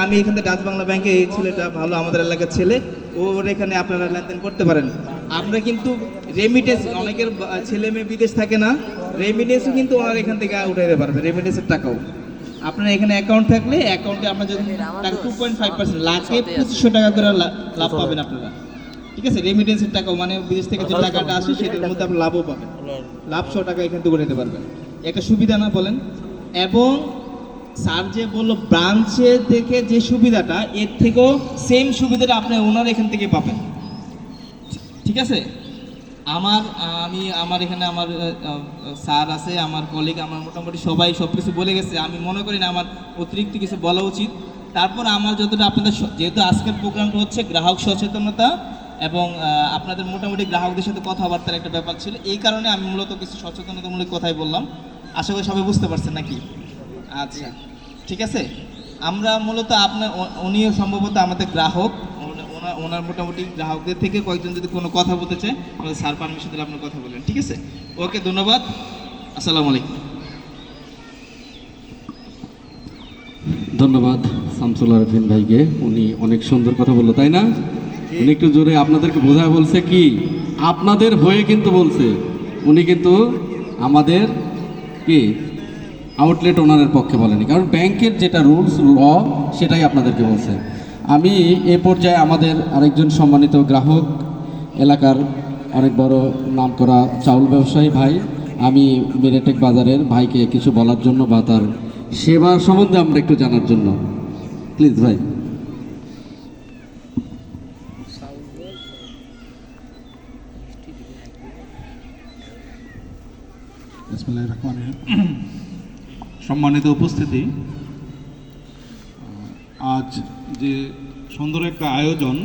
আমি এখান থেকে ডাচ বাংলা ব্যাংকে, এই ছেলেটা ভালো, আমাদের এলাকার ছেলে, ওর এখানে আপনারা লেনদেন করতে পারেন। আমরা কিন্তু রেমিটেন্স, অনেকের ছেলে মেয়ে বিদেশ থাকে না, রেমিটেন্সও কিন্তু ওনার এখান থেকে উঠাইতে পারবে, রেমিটেন্সের টাকাও। আপনার এখানে অ্যাকাউন্ট থাকলে অ্যাকাউন্টে আপনার যদি টাকা 2.5% লাখে 2500 টাকা করে লাভ পাবেন আপনারা, ঠিক আছে? রেমিটেন্সের টাকাও, মানে বিদেশ থেকে যে টাকাটা আসে সেটার মধ্যে আপনি লাভও পাবেন, লাভ 100 টাকা এখান থেকে উঠাইতে পারবেন। একটা সুবিধা না বলেন? এবং স্যার যে বললো ব্রাঞ্চে থেকে যে সুবিধাটা, এর থেকেও সেম সুবিধাটা আপনি ওনার এখান থেকে পাবেন, ঠিক আছে? আমার এখানে আমার স্যার আছে, আমার কলিগ, আমার মোটামুটি সবাই সব কিছু বলে গেছে। আমি মনে করি না আমার অতিরিক্ত কিছু বলা উচিত। তারপর আমার যতটা আপনাদের, যেহেতু আজকের প্রোগ্রামটা হচ্ছে গ্রাহক সচেতনতা এবং আপনাদের মোটামুটি গ্রাহকদের সাথে কথাবার্তার একটা ব্যাপার ছিল, এই কারণে আমি মূলত কিছু সচেতনতামূলক কথাই বললাম। আশা করি সবাই বুঝতে পারছেন নাকি? আচ্ছা, ঠিক আছে। আমরা মূলত উনিও সম্ভবত আমাদের গ্রাহক, ওনার মোটামুটি গ্রাহকদের থেকে কয়েকজন যদি কোনো কথা বলতে চায়, আমাদের স্যার পারমিশন দিলে আপনার কথা বলেন, ঠিক আছে? ওকে, ধন্যবাদ, আসসালামু আলাইকুম। ধন্যবাদ শামসুল আরেফিন ভাইকে, উনি অনেক সুন্দর কথা বললো, তাই না? উনি একটু জোরে আপনাদেরকে বোঝায় বলছে, কি আপনাদের হয়ে কিন্তু বলছে, উনি কিন্তু আমাদের কি আউটলেট ওনারের পক্ষে বলেনি, কারণ ব্যাংকের যেটা রুলস ল সেটাই আপনাদেরকে বলছে। আমি এ পর্যায়ে আমাদের আরেকজন সম্মানিত গ্রাহক, এলাকার অনেক বড় নামকরা চাউল ব্যবসায়ী ভাই, আমি মিরেটেক বাজারের ভাইকে কিছু বলার জন্য বা তার সেবার সম্বন্ধে আমরা একটু জানার জন্য, প্লিজ ভাই। বিসমিল্লাহির রহমানির রহিম। সম্মানিত উপস্থিতি, আজ যে সুন্দর একটা আয়োজন,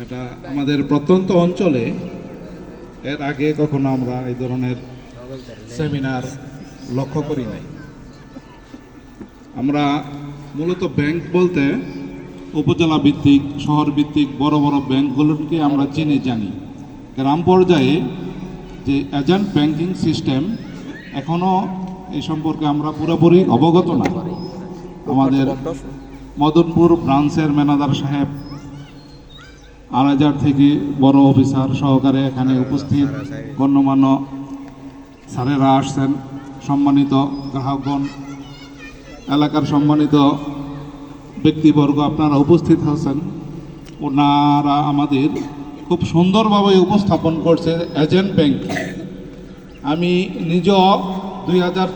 এটা আমাদের প্রত্যন্ত অঞ্চলে এর আগে কখনো আমরা এই ধরনের সেমিনার লক্ষ্য করি নাই। আমরা মূলত ব্যাংক বলতে উপজেলা ভিত্তিক, শহর ভিত্তিক বড় বড় ব্যাংকগুলোকে আমরা চিনি জানি। গ্রাম পর্যায়ে যে এজেন্ট ব্যাংকিং সিস্টেম, এখনও এই সম্পর্কে আমরা পুরোপুরি অবগত না। আমাদের মদনপুর ব্রাঞ্চের ম্যানেজার সাহেব, আড়াইজার থেকে বড় অফিসার সহকারে এখানে উপস্থিত, গণ্যমান্য স্যারেরা আসছেন, সম্মানিত গ্রাহকগণ, এলাকার সম্মানিত ব্যক্তিবর্গ আপনারা উপস্থিত হচ্ছেন। ওনারা আমাদের খুব সুন্দরভাবে উপস্থাপন করছে এজেন্ট ব্যাংক। আমি নিজেও 2004